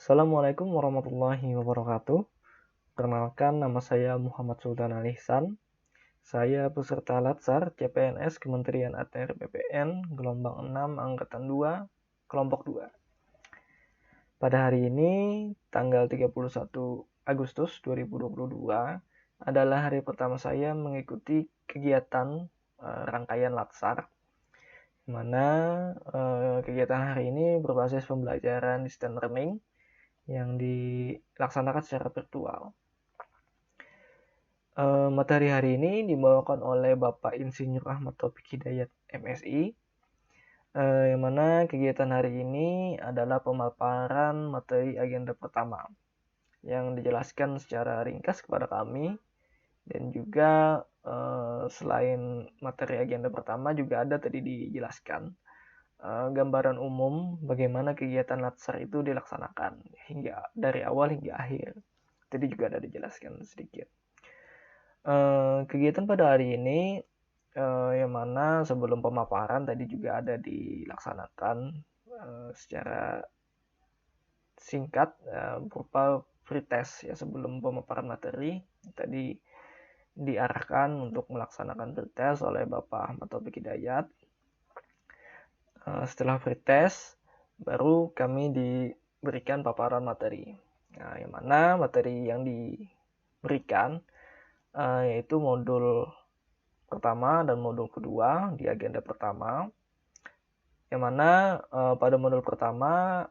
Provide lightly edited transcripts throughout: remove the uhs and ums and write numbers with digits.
Assalamualaikum warahmatullahi wabarakatuh. Perkenalkan, nama saya Muhammad Sultan Ali Ihsan. Saya peserta Latsar CPNS Kementerian ATR BPN gelombang 6 angkatan 2 kelompok 2. Pada hari ini tanggal 31 Agustus 2022 adalah hari pertama saya mengikuti kegiatan rangkaian Latsar, mana kegiatan hari ini berbasis pembelajaran distance learning yang dilaksanakan secara virtual. Materi hari ini dibawakan oleh Bapak Insinyur Ahmad Taufik Hidayat MSI, yang mana kegiatan hari ini adalah pemaparan materi agenda pertama yang dijelaskan secara ringkas kepada kami, dan juga selain materi agenda pertama juga ada tadi dijelaskan gambaran umum bagaimana kegiatan Latsar itu dilaksanakan hingga dari awal hingga akhir. Tadi juga ada dijelaskan sedikit. Kegiatan pada hari ini yang mana sebelum pemaparan tadi juga ada dilaksanakan secara singkat berupa pretest ya sebelum pemaparan materi. Tadi diarahkan untuk melaksanakan pretest oleh Bapak Ahmad Taufik Hidayat. Setelah pretest baru kami diberikan paparan materi. Nah, yang mana materi yang diberikan yaitu modul pertama dan modul kedua di agenda pertama, yang mana pada modul pertama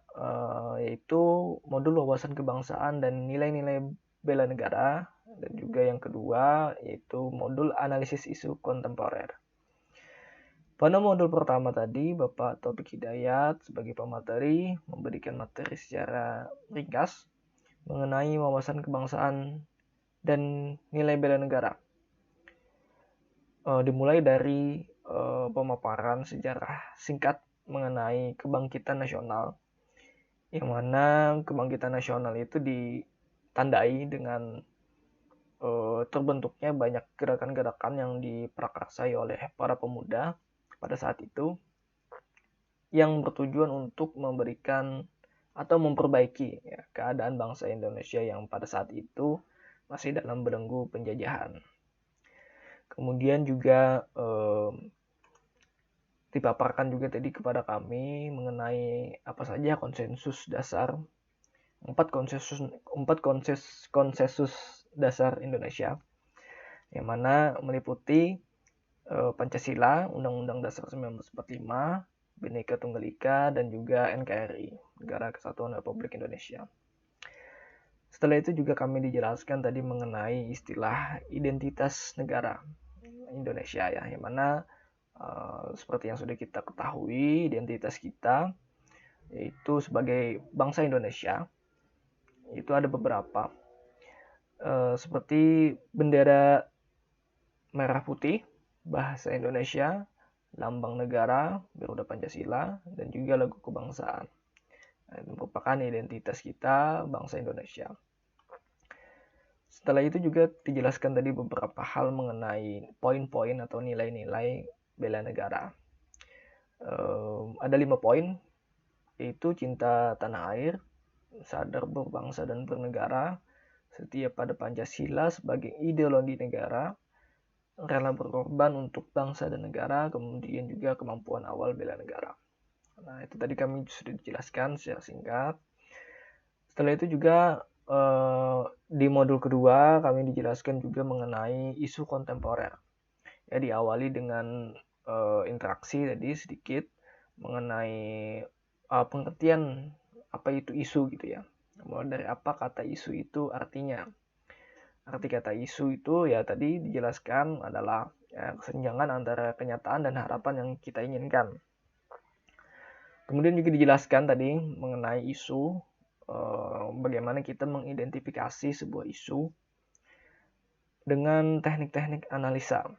yaitu modul wawasan kebangsaan dan nilai-nilai bela negara, dan juga yang kedua yaitu modul analisis isu kontemporer. Pada modul pertama tadi, Bapak Taufik Hidayat sebagai pemateri memberikan materi secara ringkas mengenai wawasan kebangsaan dan nilai bela negara. Dimulai dari pemaparan sejarah singkat mengenai kebangkitan nasional, yang mana kebangkitan nasional itu ditandai dengan terbentuknya banyak gerakan-gerakan yang diprakarsai oleh para pemuda pada saat itu, yang bertujuan untuk memberikan atau memperbaiki ya, keadaan bangsa Indonesia yang pada saat itu masih dalam belenggu penjajahan. Kemudian juga dipaparkan juga tadi kepada kami mengenai apa saja konsensus dasar, empat konsensus dasar Indonesia, yang mana meliputi Pancasila, Undang-Undang Dasar 1945, Bhinneka Tunggal Ika, dan juga NKRI, Negara Kesatuan Republik Indonesia. Setelah itu juga kami dijelaskan tadi mengenai istilah identitas negara Indonesia ya, yang mana seperti yang sudah kita ketahui, identitas kita yaitu sebagai bangsa Indonesia itu ada beberapa, seperti bendera merah putih, bahasa Indonesia, lambang negara, Garuda Pancasila, dan juga lagu kebangsaan. Itu merupakan identitas kita bangsa Indonesia. Setelah itu juga dijelaskan tadi beberapa hal mengenai poin-poin atau nilai-nilai bela negara. Ada 5 poin, yaitu cinta tanah air, sadar berbangsa dan bernegara, setia pada Pancasila sebagai ideologi negara, rela berkorban untuk bangsa dan negara, kemudian juga kemampuan awal bela negara. Nah, itu tadi kami sudah dijelaskan secara singkat. Setelah itu juga di modul kedua kami dijelaskan juga mengenai isu kontemporer. Ya, diawali dengan interaksi tadi sedikit mengenai pengertian apa itu isu gitu ya. Mulai dari apa kata isu itu artinya. Arti kata isu itu ya tadi dijelaskan adalah kesenjangan antara kenyataan dan harapan yang kita inginkan. Kemudian juga dijelaskan tadi mengenai isu, bagaimana kita mengidentifikasi sebuah isu dengan teknik-teknik analisa.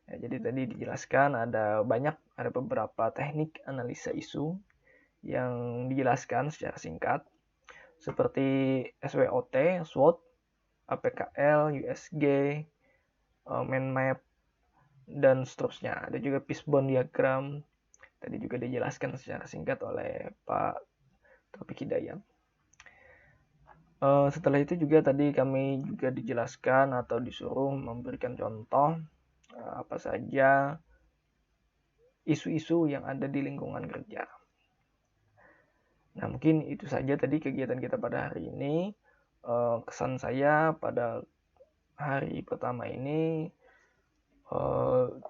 Ya, jadi tadi dijelaskan ada beberapa teknik analisa isu yang dijelaskan secara singkat, seperti SWOT, SWOT, APKL, USG, mind map, dan seterusnya. Ada juga fishbone diagram, tadi juga dijelaskan secara singkat oleh Pak Taufik Hidayat. Setelah itu juga tadi kami juga dijelaskan atau disuruh memberikan contoh apa saja isu-isu yang ada di lingkungan kerja. Nah, mungkin itu saja tadi kegiatan kita pada hari ini. Kesan saya pada hari pertama ini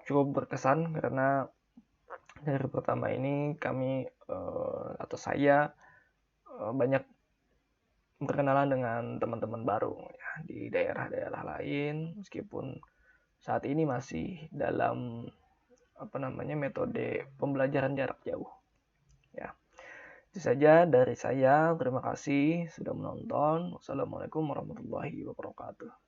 cukup berkesan karena hari pertama ini kami atau saya banyak berkenalan dengan teman-teman baru ya, di daerah-daerah lain, meskipun saat ini masih dalam metode pembelajaran jarak jauh ya. Itu saja dari saya. Terima kasih sudah menonton. Wassalamualaikum warahmatullahi wabarakatuh.